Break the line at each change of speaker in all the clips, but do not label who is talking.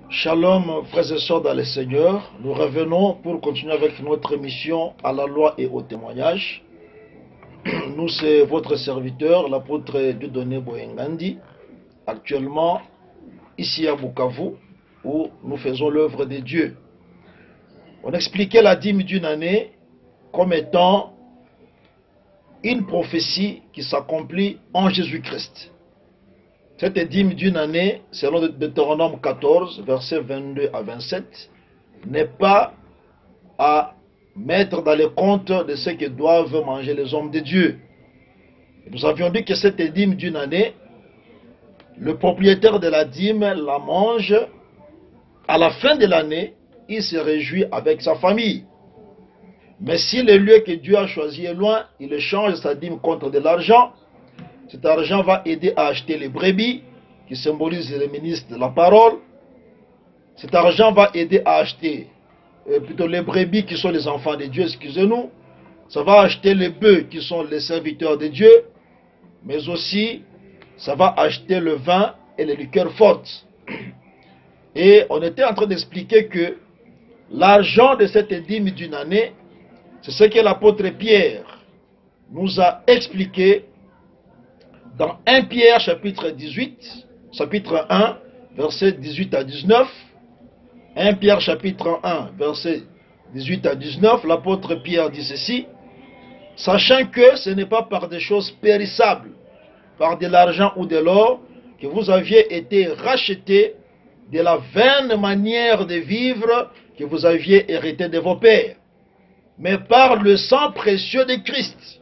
Shalom, frères et sœurs dans le Seigneur. Nous revenons pour continuer avec notre émission à la loi et au témoignage. Nous, c'est votre serviteur, l'apôtre Dieudonné Boyengandi, actuellement ici à Bukavu, où nous faisons l'œuvre de Dieu. On expliquait la dîme d'une année comme étant une prophétie qui s'accomplit en Jésus-Christ. Cette dîme d'une année, selon Deutéronome 14, versets 22 à 27, n'est pas à mettre dans les comptes de ce que doivent manger les hommes de Dieu. Nous avions dit que cette dîme d'une année, le propriétaire de la dîme la mange. À la fin de l'année, il se réjouit avec sa famille. Mais si le lieu que Dieu a choisi est loin, il échange sa dîme contre de l'argent. Cet argent va aider à acheter les brebis, qui symbolisent les ministres de la parole. Cet argent va aider à acheter plutôt les brebis, qui sont les enfants de Dieu, excusez-nous. Ça va acheter les bœufs, qui sont les serviteurs de Dieu. Mais aussi, ça va acheter le vin et les liqueurs fortes. Et on était en train d'expliquer que l'argent de cette dîme d'une année, c'est ce que l'apôtre Pierre nous a expliqué dans 1 Pierre chapitre 1, versets 18 à 19. 1 Pierre chapitre 1, versets 18 à 19, l'apôtre Pierre dit ceci: sachant que ce n'est pas par des choses périssables, par de l'argent ou de l'or, que vous aviez été rachetés de la vaine manière de vivre que vous aviez hérité de vos pères, mais par le sang précieux de Christ,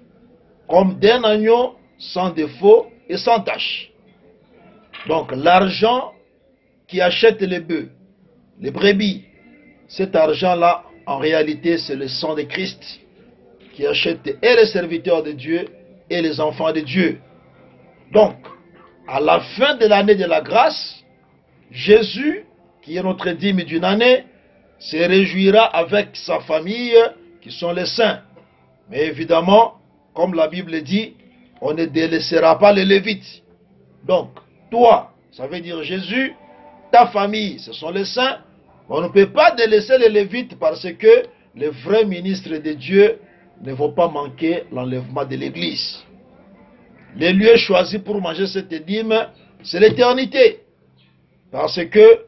comme d'un agneau sans défaut et sans tache. Donc l'argent qui achète les bœufs, les brebis, cet argent-là, en réalité, c'est le sang de Christ qui achète et les serviteurs de Dieu et les enfants de Dieu. Donc, à la fin de l'année de la grâce, Jésus, qui est notre dîme d'une année, se réjouira avec sa famille, qui sont les saints. Mais évidemment, comme la Bible dit, on ne délaissera pas les Lévites. Donc, toi, ça veut dire Jésus, ta famille, ce sont les saints. On ne peut pas délaisser les Lévites parce que les vrais ministres de Dieu ne vont pas manquer l'enlèvement de l'Église. Les lieux choisis pour manger cette dîme, c'est l'éternité. Parce que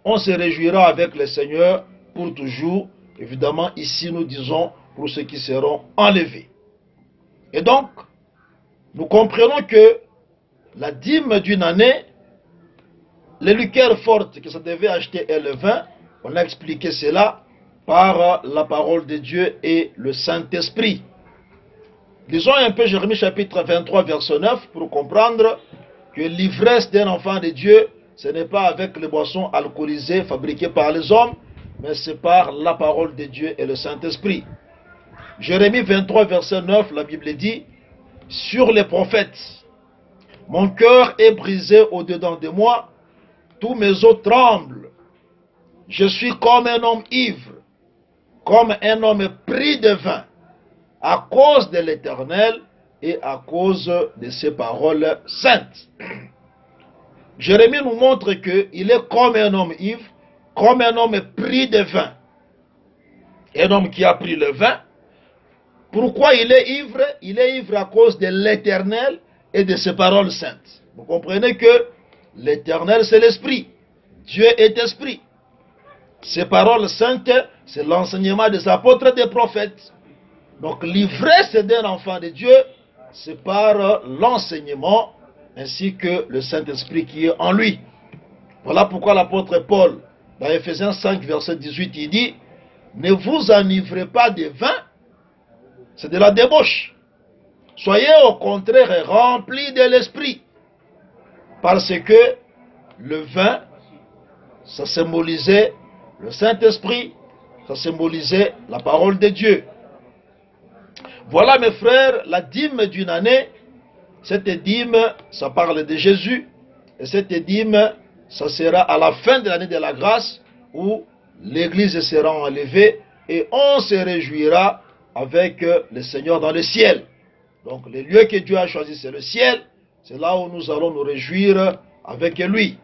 on se réjouira avec le Seigneur pour toujours. Évidemment, ici nous disons pour ceux qui seront enlevés. Et donc, nous comprenons que la dîme d'une année, les liqueurs fortes que ça devait acheter et le vin, on a expliqué cela par la parole de Dieu et le Saint-Esprit. Lisons un peu Jérémie chapitre 23, verset 9, pour comprendre que l'ivresse d'un enfant de Dieu, ce n'est pas avec les boissons alcoolisées fabriquées par les hommes, mais c'est par la parole de Dieu et le Saint-Esprit. Jérémie 23, verset 9, la Bible dit: sur les prophètes, mon cœur est brisé au-dedans de moi, tous mes os tremblent. Je suis comme un homme ivre, comme un homme pris de vin, à cause de l'Éternel et à cause de ses paroles saintes. Jérémie nous montre qu'il est comme un homme ivre, comme un homme pris de vin. Un homme qui a pris le vin. Pourquoi il est ivre? Il est ivre à cause de l'Éternel et de ses paroles saintes. Vous comprenez que l'Éternel, c'est l'Esprit. Dieu est Esprit. Ses paroles saintes, c'est l'enseignement des apôtres et des prophètes. Donc l'ivresse d'un enfant de Dieu, c'est par l'enseignement ainsi que le Saint-Esprit qui est en lui. Voilà pourquoi l'apôtre Paul, dans Ephésiens 5, verset 18, il dit: ne vous enivrez pas de vin, c'est de la débauche. Soyez au contraire remplis de l'Esprit. Parce que le vin, ça symbolisait le Saint-Esprit, ça symbolisait la parole de Dieu. Voilà mes frères, la dîme d'une année. Cette dîme, ça parle de Jésus. Et cette dîme, ça sera à la fin de l'année de la grâce où l'Église sera enlevée et on se réjouira avec le Seigneur dans le ciel. Donc le lieu que Dieu a choisi, c'est le ciel. C'est là où nous allons nous réjouir avec lui.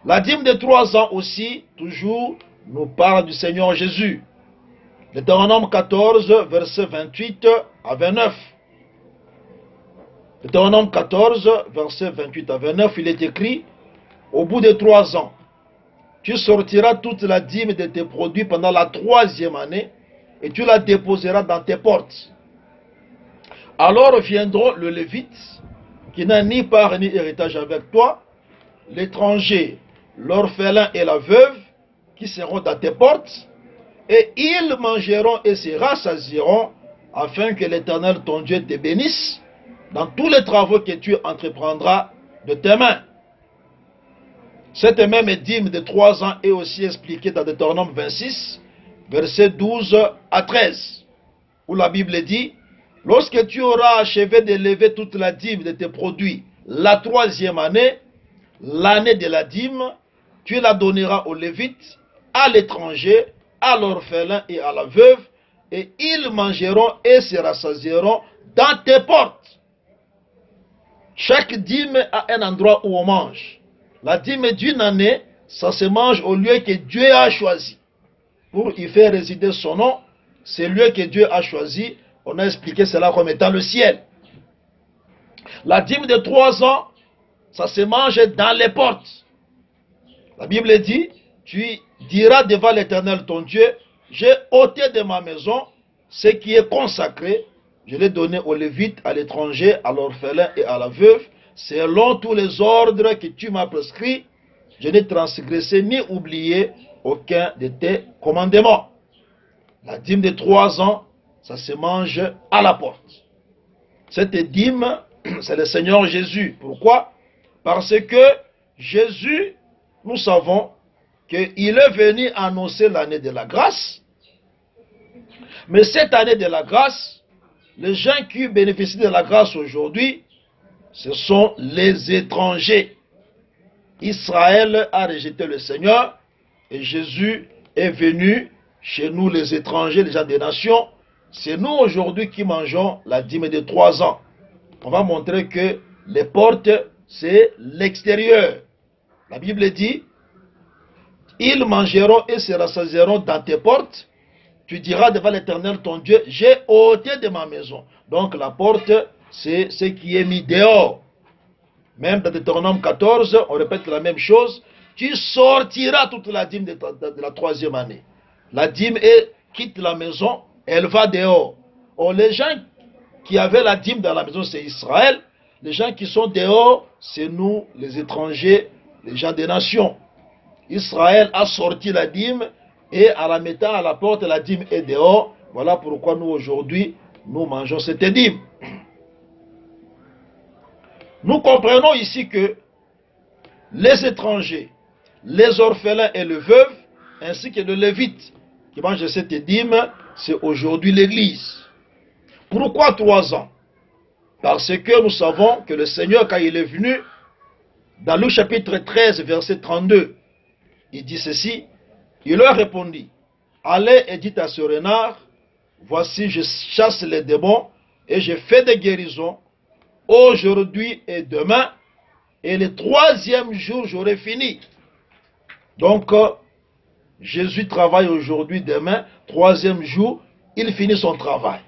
La dîme de 3 ans aussi, toujours, nous parle du Seigneur Jésus. Deutéronome 14, versets 28 à 29. Deutéronome 14, versets 28 à 29, il est écrit, au bout de 3 ans, tu sortiras toute la dîme de tes produits pendant la 3e année et tu la déposeras dans tes portes. Alors viendront le Lévite, qui n'a ni part ni héritage avec toi, l'étranger, l'orphelin et la veuve, qui seront dans tes portes, et ils mangeront et se rassasieront, afin que l'Éternel ton Dieu te bénisse dans tous les travaux que tu entreprendras de tes mains. Cette même dîme de 3 ans est aussi expliquée dans Deutéronome 26, versets 12 à 13, où la Bible dit, lorsque tu auras achevé d'élever toute la dîme de tes produits, la 3e année, l'année de la dîme, tu la donneras aux Lévites, à l'étranger, à l'orphelin et à la veuve, et ils mangeront et se rassasieront dans tes portes. Chaque dîme a un endroit où on mange. La dîme d'une année, ça se mange au lieu que Dieu a choisi. Pour y faire résider son nom, c'est le lieu que Dieu a choisi. On a expliqué cela comme étant le ciel. La dîme de 3 ans, ça se mange dans les portes. La Bible dit, tu diras devant l'Éternel ton Dieu, j'ai ôté de ma maison ce qui est consacré, je l'ai donné aux Lévites, à l'étranger, à l'orphelin et à la veuve, selon tous les ordres que tu m'as prescrits, je n'ai transgressé ni oublié aucun de tes commandements. La dîme de 3 ans, ça se mange à la porte. Cette dîme, c'est le Seigneur Jésus. Pourquoi? Parce que Jésus, nous savons qu'il est venu annoncer l'année de la grâce. Mais cette année de la grâce, les gens qui bénéficient de la grâce aujourd'hui, ce sont les étrangers. Israël a rejeté le Seigneur et Jésus est venu chez nous les étrangers, les gens des nations. C'est nous aujourd'hui qui mangeons la dîme de 3 ans. On va montrer que les portes, c'est l'extérieur. La Bible dit, ils mangeront et se rassasieront dans tes portes. Tu diras devant l'Éternel ton Dieu, j'ai ôté de ma maison. Donc la porte, c'est ce qui est mis dehors. Même dans Deutéronome 14, on répète la même chose. Tu sortiras toute la dîme de la 3e année. La dîme quitte la maison, elle va dehors. Or, les gens qui avaient la dîme dans la maison, c'est Israël. Les gens qui sont dehors, c'est nous, les étrangers, les gens des nations. Israël a sorti la dîme et en la mettant à la porte, la dîme est dehors. Voilà pourquoi nous aujourd'hui, nous mangeons cette dîme. Nous comprenons ici que les étrangers, les orphelins et les veuves, ainsi que les lévites qui mangent cette dîme, c'est aujourd'hui l'Église. Pourquoi 3 ans? Parce que nous savons que le Seigneur, quand il est venu, dans Luc chapitre 13, verset 32, il dit ceci, il leur répondit, allez et dites à ce renard, voici je chasse les démons et je fais des guérisons aujourd'hui et demain, et le 3e jour j'aurai fini. Donc, Jésus travaille aujourd'hui, demain, 3e jour, il finit son travail.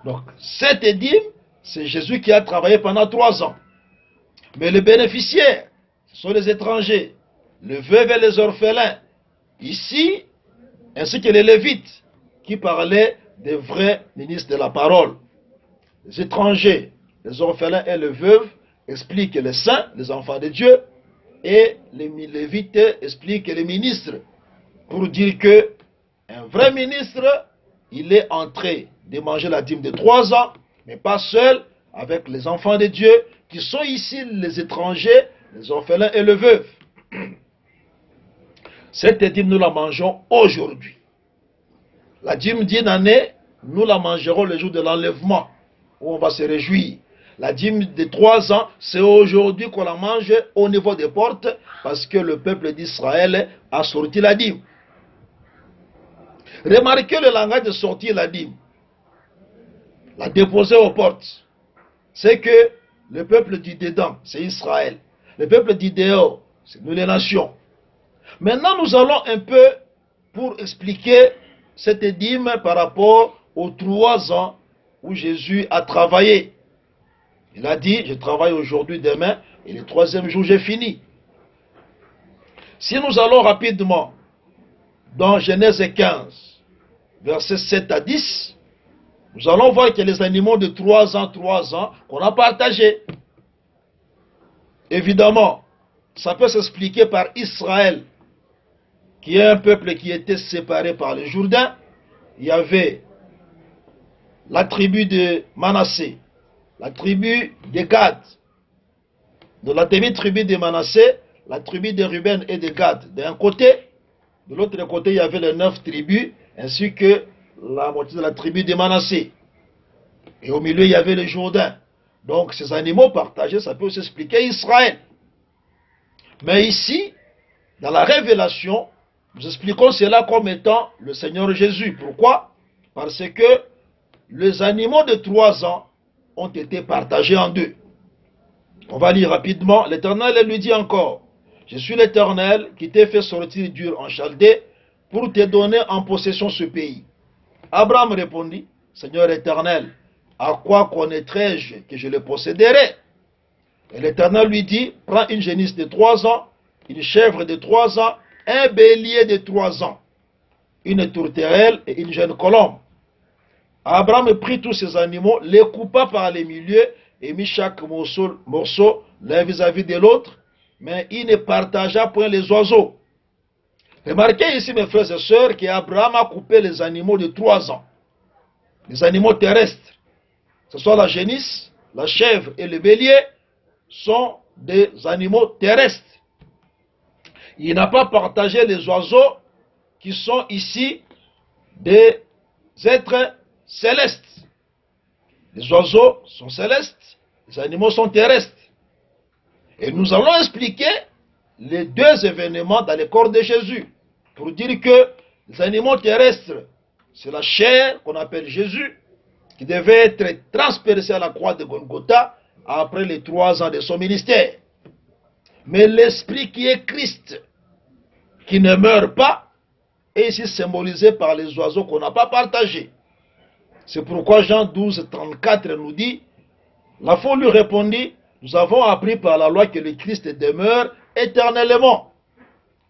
Donc, cette dîme, c'est Jésus qui a travaillé pendant 3 ans. Mais les bénéficiaires, ce sont les étrangers, les veuves et les orphelins, ici, ainsi que les lévites, qui parlaient des vrais ministres de la parole. Les étrangers, les orphelins et les veuves expliquent les saints, les enfants de Dieu, et les lévites expliquent les ministres, pour dire que un vrai ministre, il est en train de manger la dîme de 3 ans, mais pas seul, avec les enfants de Dieu, qui sont ici les étrangers, les orphelins et les veuves. Cette dîme, nous la mangeons aujourd'hui. La dîme d'une année, nous la mangerons le jour de l'enlèvement, où on va se réjouir. La dîme de 3 ans, c'est aujourd'hui qu'on la mange au niveau des portes, parce que le peuple d'Israël a sorti la dîme. Remarquez le langage de sortir la dîme. La déposer aux portes. C'est que le peuple dit dedans, c'est Israël. Le peuple dit dehors, c'est nous les nations. Maintenant, nous allons un peu pour expliquer cette dîme par rapport aux 3 ans où Jésus a travaillé. Il a dit, je travaille aujourd'hui, demain, et le 3e jour, j'ai fini. Si nous allons rapidement dans Genèse 15, versets 7 à 10, nous allons voir que les animaux de 3 ans qu'on a partagés. Évidemment, ça peut s'expliquer par Israël, qui est un peuple qui était séparé par le Jourdain. Il y avait la tribu de Manassé, la tribu de Gad. De la tribu de Manassé, la tribu de Ruben et de Gad d'un côté. De l'autre côté, il y avait les 9 tribus, ainsi que la moitié de la tribu de Manassé. Et au milieu, il y avait le Jourdain. Donc, ces animaux partagés, ça peut aussi expliquer Israël. Mais ici, dans la révélation, nous expliquons cela comme étant le Seigneur Jésus. Pourquoi? Parce que les animaux de 3 ans ont été partagés en 2. On va lire rapidement. L'Éternel lui dit encore, je suis l'Éternel qui t'ai fait sortir d'Ur en Chaldée pour te donner en possession ce pays. Abraham répondit, Seigneur Éternel, à quoi connaîtrai-je que je le posséderai? Et l'Éternel lui dit, prends une génisse de 3 ans, une chèvre de 3 ans, un bélier de 3 ans, une tourterelle et une jeune colombe. Abraham prit tous ces animaux, les coupa par les milieux et mit chaque morceau l'un vis-à-vis de l'autre, mais il ne partagea point les oiseaux. Remarquez ici, mes frères et sœurs, qu'Abraham a coupé les animaux de 3 ans, les animaux terrestres. Ce soit la génisse, la chèvre et le bélier sont des animaux terrestres. Il n'a pas partagé les oiseaux qui sont ici des êtres célestes. Les oiseaux sont célestes, les animaux sont terrestres. Et nous allons expliquer les 2 événements dans le corps de Jésus. Pour dire que les animaux terrestres, c'est la chair qu'on appelle Jésus, qui devait être transpercé à la croix de Golgotha après les 3 ans de son ministère. Mais l'esprit qui est Christ, qui ne meurt pas, est ici symbolisé par les oiseaux qu'on n'a pas partagés. C'est pourquoi Jean 12, 34 nous dit, la foule lui répondit, nous avons appris par la loi que le Christ demeure éternellement.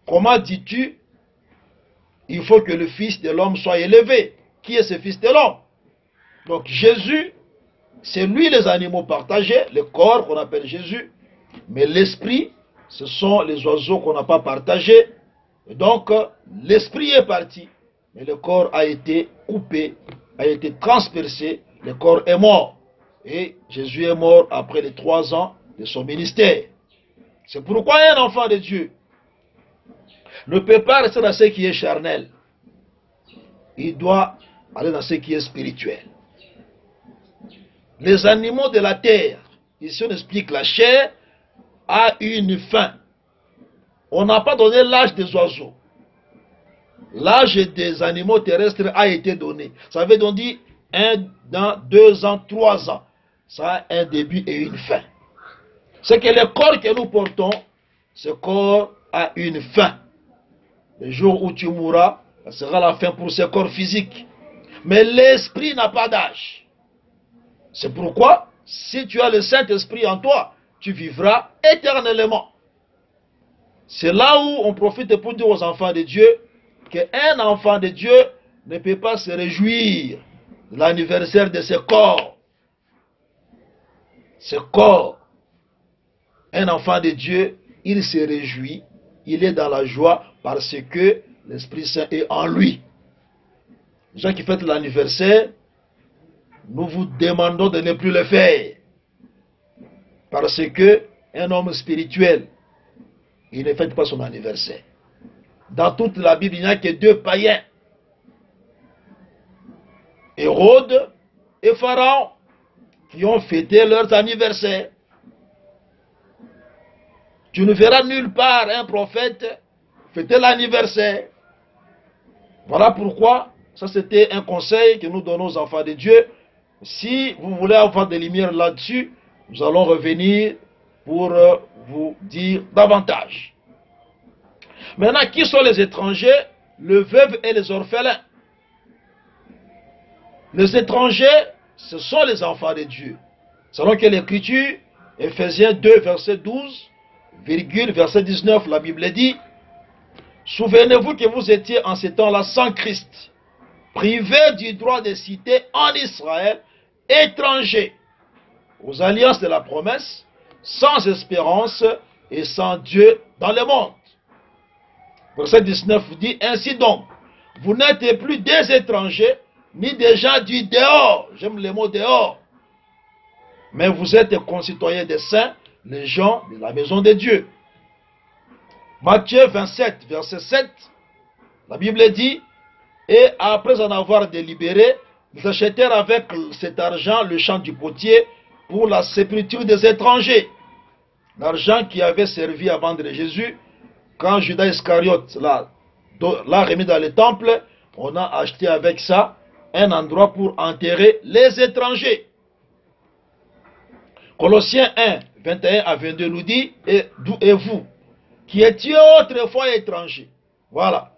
Comment dis-tu, il faut que le Fils de l'homme soit élevé? Qui est ce Fils de l'homme? Donc Jésus, c'est lui les animaux partagés, le corps qu'on appelle Jésus, mais l'esprit, ce sont les oiseaux qu'on n'a pas partagés. Et donc l'esprit est parti, mais le corps a été coupé, a été transpercé, le corps est mort. Et Jésus est mort après les 3 ans de son ministère. C'est pourquoi un enfant de Dieu ne peut pas rester dans ce qui est charnel. Il doit aller dans ce qui est spirituel. Les animaux de la terre, ici on explique la chair, a une fin. On n'a pas donné l'âge des oiseaux. L'âge des animaux terrestres a été donné. Ça veut donc dire 1 an, 2 ans, 3 ans. Ça a un début et une fin. C'est que le corps que nous portons, ce corps a une fin. Le jour où tu mourras, ça sera la fin pour ce corps physique. Mais l'esprit n'a pas d'âge. C'est pourquoi, si tu as le Saint-Esprit en toi, tu vivras éternellement. C'est là où on profite pour dire aux enfants de Dieu qu'un enfant de Dieu ne peut pas se réjouir de l'anniversaire de ce corps. Ce corps, un enfant de Dieu, il se réjouit, il est dans la joie parce que l'Esprit Saint est en lui. Les gens qui fêtent l'anniversaire, nous vous demandons de ne plus le faire. Parce que un homme spirituel, il ne fête pas son anniversaire. Dans toute la Bible, il n'y a que 2 païens. Hérode et Pharaon, qui ont fêté leurs anniversaires. Tu ne verras nulle part un prophète fêter l'anniversaire. Voilà pourquoi, ça c'était un conseil que nous donnons aux enfants de Dieu. Si vous voulez avoir des lumières là-dessus, nous allons revenir pour vous dire davantage. Maintenant, qui sont les étrangers? Les veuves et les orphelins. Les étrangers, ce sont les enfants de Dieu. Selon que l'Écriture, Ephésiens 2, verset 12, verset 19, la Bible dit, souvenez-vous que vous étiez en ce temps-là sans Christ, privés du droit de cité en Israël, étrangers aux alliances de la promesse, sans espérance et sans Dieu dans le monde. Verset 19 dit, ainsi donc, vous n'êtes plus des étrangers, ni des gens du dehors, j'aime le mot dehors, mais vous êtes concitoyens des saints, les gens de la maison de Dieu. Matthieu 27, verset 7, la Bible dit, et après en avoir délibéré, ils achetèrent avec cet argent le champ du potier pour la sépulture des étrangers. L'argent qui avait servi à vendre Jésus, quand Judas Iscariote l'a remis dans le temple, on a acheté avec ça un endroit pour enterrer les étrangers. Colossiens 1, 21 à 22 nous dit, et vous, qui étiez autrefois étrangers, voilà,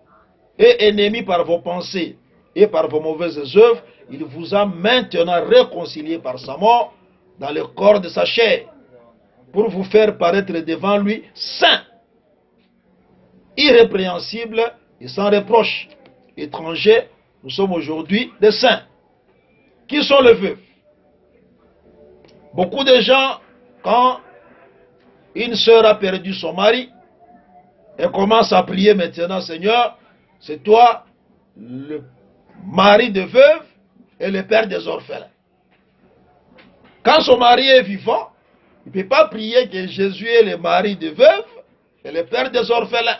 et ennemis par vos pensées et par vos mauvaises œuvres, il vous a maintenant réconciliés par sa mort dans le corps de sa chair, pour vous faire paraître devant lui saint, irrépréhensible et sans reproche. Étrangers, nous sommes aujourd'hui des saints. Qui sont les vœux? Beaucoup de gens, quand une sœur a perdu son mari, elle commence à prier maintenant, Seigneur, c'est toi le mari de veuve et le père des orphelins. Quand son mari est vivant, il ne peut pas prier que Jésus est le mari de veuve et le père des orphelins.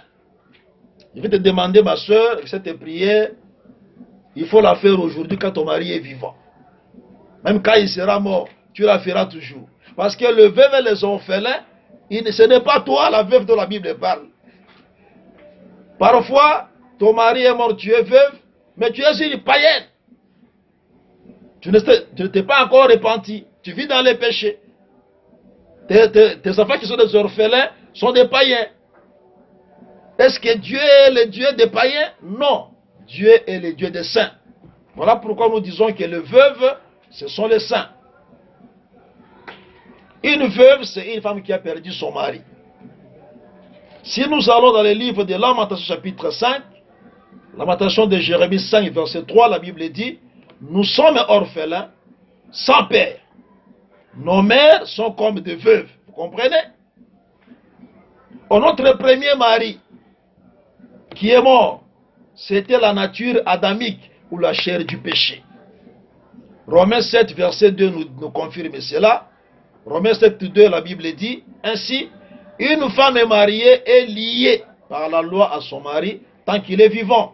Je vais te demander, ma soeur, cette prière, il faut la faire aujourd'hui quand ton mari est vivant. Même quand il sera mort, tu la feras toujours. Parce que le veuve et les orphelins, ce n'est pas toi la veuve dont la Bible parle. Parfois, ton mari est mort, tu es veuve, mais tu es une païenne. Tu ne t'es pas encore repenti. Tu vis dans les péchés. Tes enfants qui sont des orphelins sont des païens. Est-ce que Dieu est le Dieu des païens? Non. Dieu est le Dieu des saints. Voilà pourquoi nous disons que les veuves, ce sont les saints. Une veuve, c'est une femme qui a perdu son mari. Si nous allons dans le livre de Lamentation chapitre 5, Lamentation de Jérémie 5, verset 3, la Bible dit, nous sommes orphelins, sans père. Nos mères sont comme des veuves. Vous comprenez? Notre premier mari, qui est mort, c'était la nature adamique ou la chair du péché. Romains 7, verset 2 nous confirme cela. Romains 7, 2, la Bible dit, ainsi, une femme mariée est liée par la loi à son mari tant qu'il est vivant.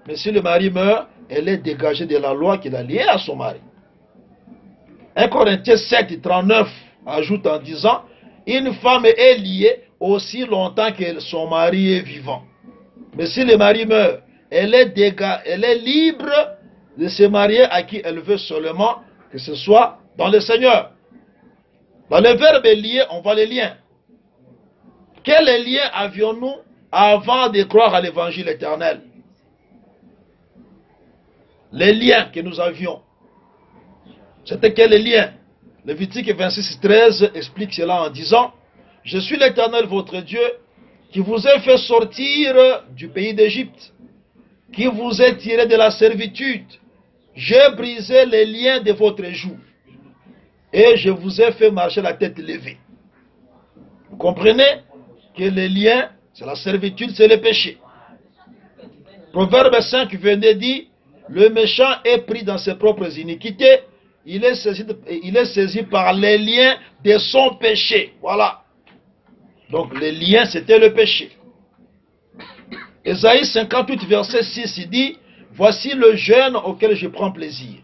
Mais si le mari meurt, elle est dégagée de la loi qui l'a liée à son mari. 1 Corinthiens 7, 39 ajoute en disant, une femme est liée aussi longtemps que son mari est vivant. Mais si le mari meurt, elle est libre de se marier à qui elle veut seulement, que ce soit dans le Seigneur. Dans le verbe lié, on voit les liens. Quels liens avions-nous avant de croire à l'évangile éternel? Les liens que nous avions. C'était quels liens? Lévitique 26, 13 explique cela en disant, je suis l'Éternel votre Dieu qui vous ai fait sortir du pays d'Égypte, qui vous ai tiré de la servitude. J'ai brisé les liens de votre joug et je vous ai fait marcher la tête levée. Vous comprenez que les liens, c'est la servitude, c'est le péché. Proverbe 5, 22 dit, le méchant est pris dans ses propres iniquités, il est saisi par les liens de son péché. Voilà. Donc les liens, c'était le péché. Ésaïe 58, verset 6, il dit, voici le jeûne auquel je prends plaisir.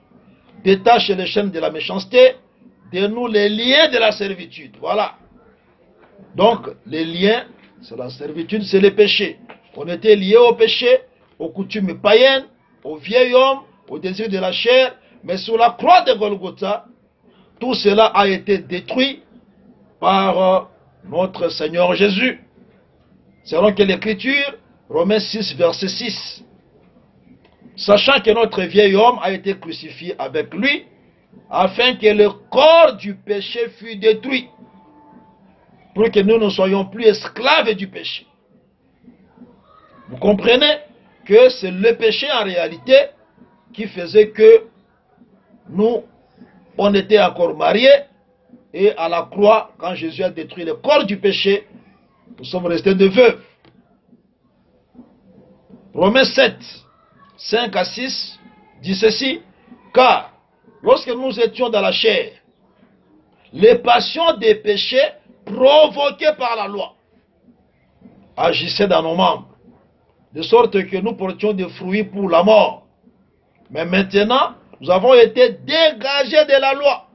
Détache les chaînes de la méchanceté, dénoue les liens de la servitude. Voilà. Donc, les liens, c'est la servitude, c'est le péché. On était liés au péché, aux coutumes païennes, au vieil homme, au désir de la chair. Mais sur la croix de Golgotha, tout cela a été détruit par notre Seigneur Jésus. Selon que l'Écriture, Romains 6, verset 6. Sachant que notre vieil homme a été crucifié avec lui, afin que le corps du péché fût détruit, pour que nous ne soyons plus esclaves du péché. Vous comprenez que c'est le péché en réalité qui faisait que nous, on était encore mariés, et à la croix, quand Jésus a détruit le corps du péché, nous sommes restés de veuves. Romains 7, 5 à 6 dit ceci, car lorsque nous étions dans la chair, les passions des péchés provoquées par la loi agissaient dans nos membres, de sorte que nous portions des fruits pour la mort. Mais maintenant, nous avons été dégagés de la loi,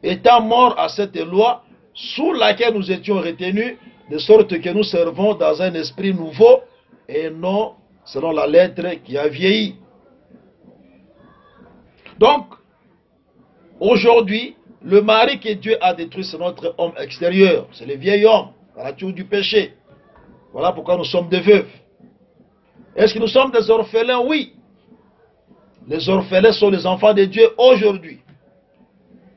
étant morts à cette loi sous laquelle nous étions retenus, de sorte que nous servons dans un esprit nouveau et non selon la lettre qui a vieilli. Donc, aujourd'hui, le mari que Dieu a détruit, c'est notre homme extérieur, c'est le vieil homme, la nature du péché. Voilà pourquoi nous sommes des veuves. Est-ce que nous sommes des orphelins? Oui. Les orphelins sont les enfants de Dieu aujourd'hui.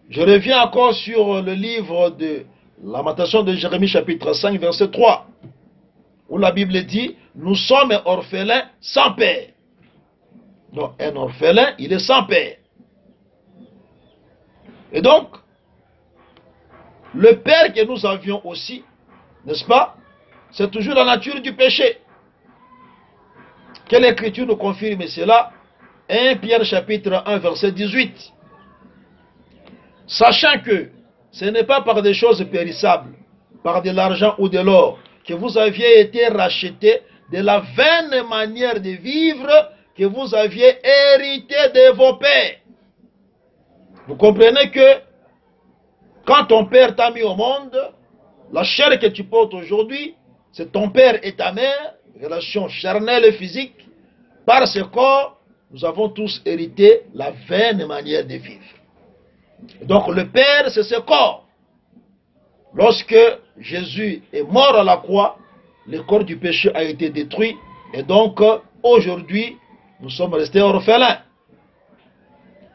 Je reviens encore sur le livre de Lamentation de Jérémie chapitre 5 verset 3, où la Bible dit, nous sommes orphelins sans père. Donc un orphelin, il est sans père. Et donc, le père que nous avions aussi, n'est-ce pas, c'est toujours la nature du péché. Quelle écriture nous confirme cela? 1 Pierre chapitre 1 verset 18. Sachant que ce n'est pas par des choses périssables, par de l'argent ou de l'or, que vous aviez été rachetés de la vaine manière de vivre que vous aviez hérité de vos pères. Vous comprenez que quand ton père t'a mis au monde, la chair que tu portes aujourd'hui, c'est ton père et ta mère, relation charnelle et physique. Par ce corps, nous avons tous hérité la vaine manière de vivre. Donc le père, c'est ce corps. Lorsque Jésus est mort à la croix, le corps du péché a été détruit. Et donc, aujourd'hui, nous sommes restés orphelins.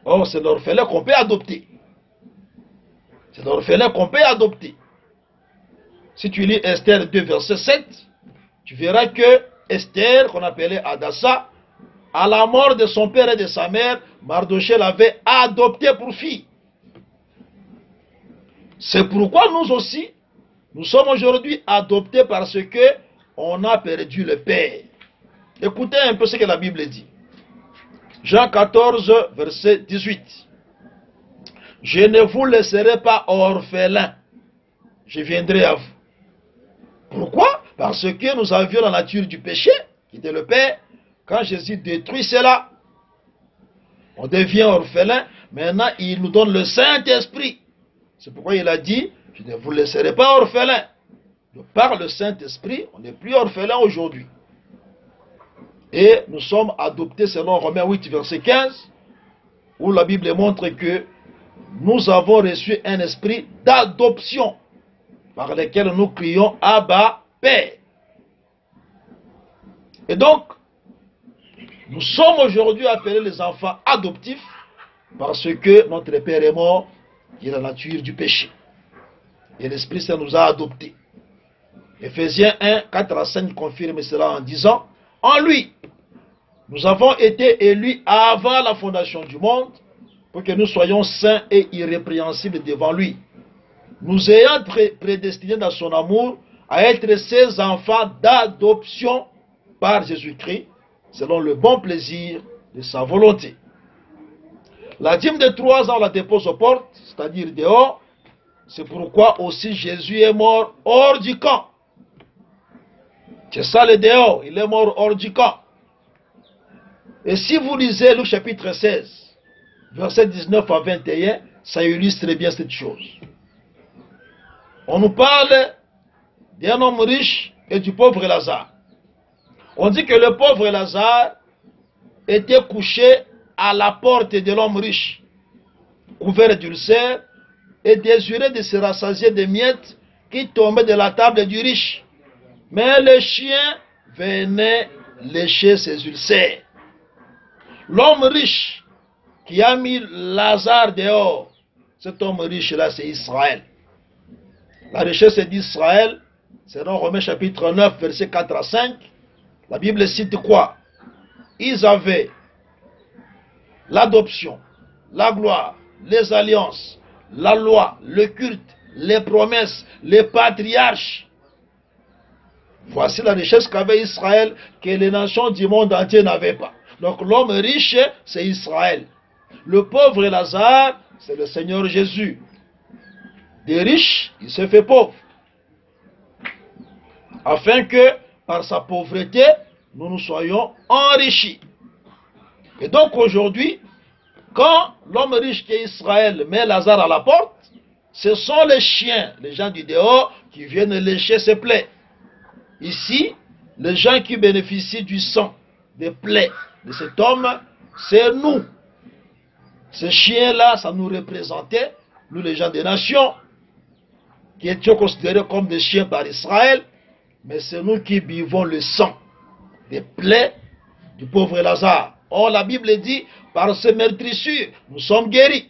Or, c'est l'orphelin qu'on peut adopter. C'est l'orphelin qu'on peut adopter. Si tu lis Esther 2, verset 7, tu verras que Esther, qu'on appelait Adassa, à la mort de son père et de sa mère, Mardochée l'avait adopté pour fille. C'est pourquoi nous aussi, nous sommes aujourd'hui adoptés parce que on a perdu le père. Écoutez un peu ce que la Bible dit. Jean 14, verset 18. Je ne vous laisserai pas orphelins, je viendrai à vous. Pourquoi? Parce que nous avions la nature du péché, qui était le père. Quand Jésus détruit cela, on devient orphelin. Maintenant, il nous donne le Saint-Esprit. C'est pourquoi il a dit, je ne vous laisserai pas orphelins. Par le Saint-Esprit, on n'est plus orphelin aujourd'hui. Et nous sommes adoptés selon Romains 8, verset 15, où la Bible montre que nous avons reçu un esprit d'adoption, par lequel nous crions Abba, Père. Et donc, nous sommes aujourd'hui appelés les enfants adoptifs, parce que notre Père est mort, qui est la nature du péché. Et l'Esprit Saint nous a adoptés. Ephésiens 1, 4 à 5 confirme cela en disant, en lui, nous avons été élus avant la fondation du monde, pour que nous soyons saints et irrépréhensibles devant lui, nous ayant prédestinés dans son amour à être ses enfants d'adoption par Jésus-Christ, selon le bon plaisir de sa volonté. La dîme de 3 ans, on la dépose aux portes, c'est-à-dire dehors. C'est pourquoi aussi Jésus est mort hors du camp. C'est ça le dehors, il est mort hors du camp. Et si vous lisez Luc chapitre 16, verset 19 à 21, ça illustre bien cette chose. On nous parle d'un homme riche et du pauvre Lazare. On dit que le pauvre Lazare était couché à la porte de l'homme riche, couvert d'ulcères, et désirait de se rassasier des miettes qui tombaient de la table du riche. Mais les chiens venait lécher ses ulcères. L'homme riche qui a mis Lazare dehors, cet homme riche-là, c'est Israël. La richesse d'Israël, c'est dans Romains chapitre 9, versets 4 à 5. La Bible cite quoi? Ils avaient l'adoption, la gloire, les alliances, la loi, le culte, les promesses, les patriarches. Voici la richesse qu'avait Israël, que les nations du monde entier n'avaient pas. Donc l'homme riche, c'est Israël. Le pauvre Lazare, c'est le Seigneur Jésus. Des riches, il se fait pauvre. Afin que, par sa pauvreté, nous nous soyons enrichis. Et donc aujourd'hui, quand l'homme riche qui est Israël met Lazare à la porte, ce sont les chiens, les gens du dehors, qui viennent lécher ses plaies. Ici, les gens qui bénéficient du sang, des plaies de cet homme, c'est nous. Ces chiens-là, ça nous représentait, nous les gens des nations, qui étions considérés comme des chiens par Israël, mais c'est nous qui buvons le sang des plaies du pauvre Lazare. Or, la Bible dit, par ces meurtrissures, nous sommes guéris.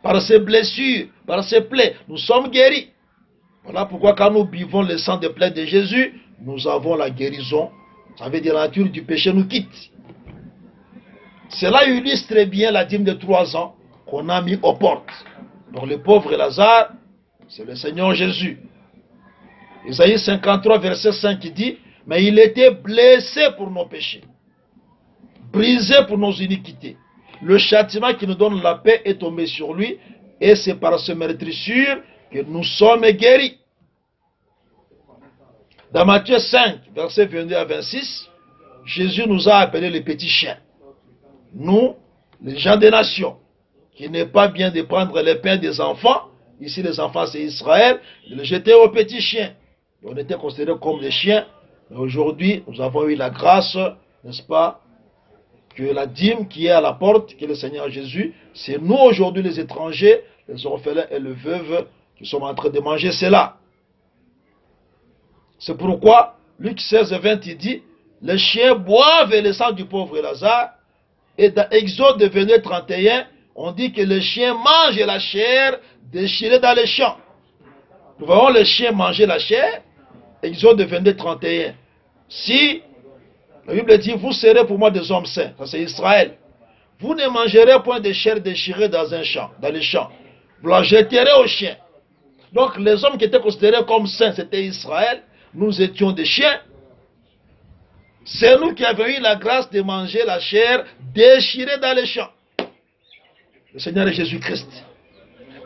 Par ces blessures, par ces plaies, nous sommes guéris. Voilà pourquoi quand nous buvons le sang des plaies de Jésus, nous avons la guérison. Ça veut dire la nature du péché nous quitte. Cela illustre bien la dîme de 3 ans qu'on a mis aux portes. Donc le pauvre Lazare, c'est le Seigneur Jésus. Isaïe 53, verset 5 qui dit, mais il était blessé pour nos péchés, brisé pour nos iniquités. Le châtiment qui nous donne la paix est tombé sur lui, et c'est par ce meurtrissure que nous sommes guéris. Dans Matthieu 5, verset 22 à 26, Jésus nous a appelés les petits chiens. Nous, les gens des nations, qui n'est pas bien de prendre les pains des enfants, ici les enfants c'est Israël, de les jeter aux petits chiens. On était considérés comme des chiens, mais aujourd'hui nous avons eu la grâce, n'est-ce pas, que la dîme qui est à la porte, qui est le Seigneur Jésus, c'est nous aujourd'hui les étrangers, les orphelins et les veuves qui sommes en train de manger cela. C'est pourquoi Luc 16, 20 il dit, les chiens boivent le sang du pauvre Lazare, et dans Exode 22, 31, on dit que les chiens mangent la chair déchirée dans les champs. Nous voyons les chiens manger la chair, Exode 22, 31. Si la Bible dit, vous serez pour moi des hommes saints, ça c'est Israël. Vous ne mangerez point de chair déchirée dans un champ, dans les champs. Vous la jetterez aux chiens. Donc les hommes qui étaient considérés comme saints, c'était Israël. Nous étions des chiens. C'est nous qui avons eu la grâce de manger la chair déchirée dans les champs. Le Seigneur est Jésus-Christ.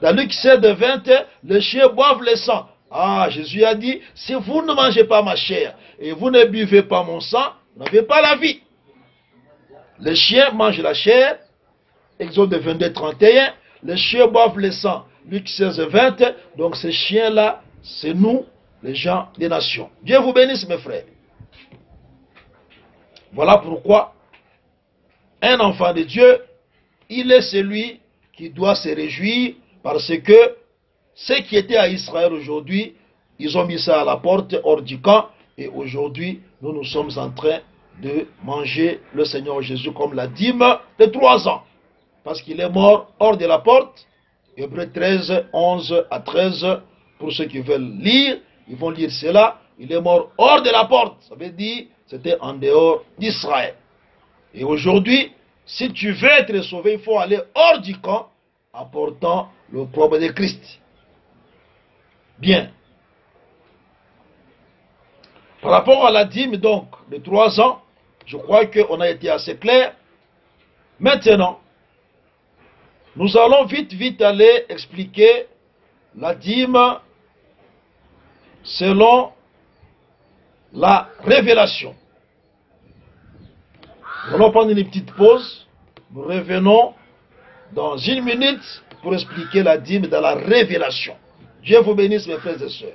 Dans Luc 16, 20, les chiens boivent le sang. Ah, Jésus a dit, si vous ne mangez pas ma chair et vous ne buvez pas mon sang, vous n'avez pas la vie. Les chiens mangent la chair, Exode 22, 31, les chiens boivent le sang, Luc 16, 20, donc ces chiens-là, c'est nous, les gens des nations. Dieu vous bénisse, mes frères. Voilà pourquoi un enfant de Dieu, il est celui qui doit se réjouir parce que ceux qui étaient à Israël aujourd'hui, ils ont mis ça à la porte hors du camp et aujourd'hui, nous sommes en train de manger le Seigneur Jésus comme la dîme de 3 ans. Parce qu'il est mort hors de la porte. Hébreux 13, 11 à 13, pour ceux qui veulent lire, ils vont lire cela. Il est mort hors de la porte. Ça veut dire, c'était en dehors d'Israël. Et aujourd'hui, si tu veux être sauvé, il faut aller hors du camp, apportant le propre de Christ. Bien. Par rapport à la dîme, donc, de 3 ans, je crois qu'on a été assez clair. Maintenant, nous allons vite aller expliquer la dîme selon la révélation. Nous allons prendre une petite pause. Nous revenons dans 1 minute pour expliquer la dîme dans la révélation. Dieu vous bénisse, mes frères et sœurs.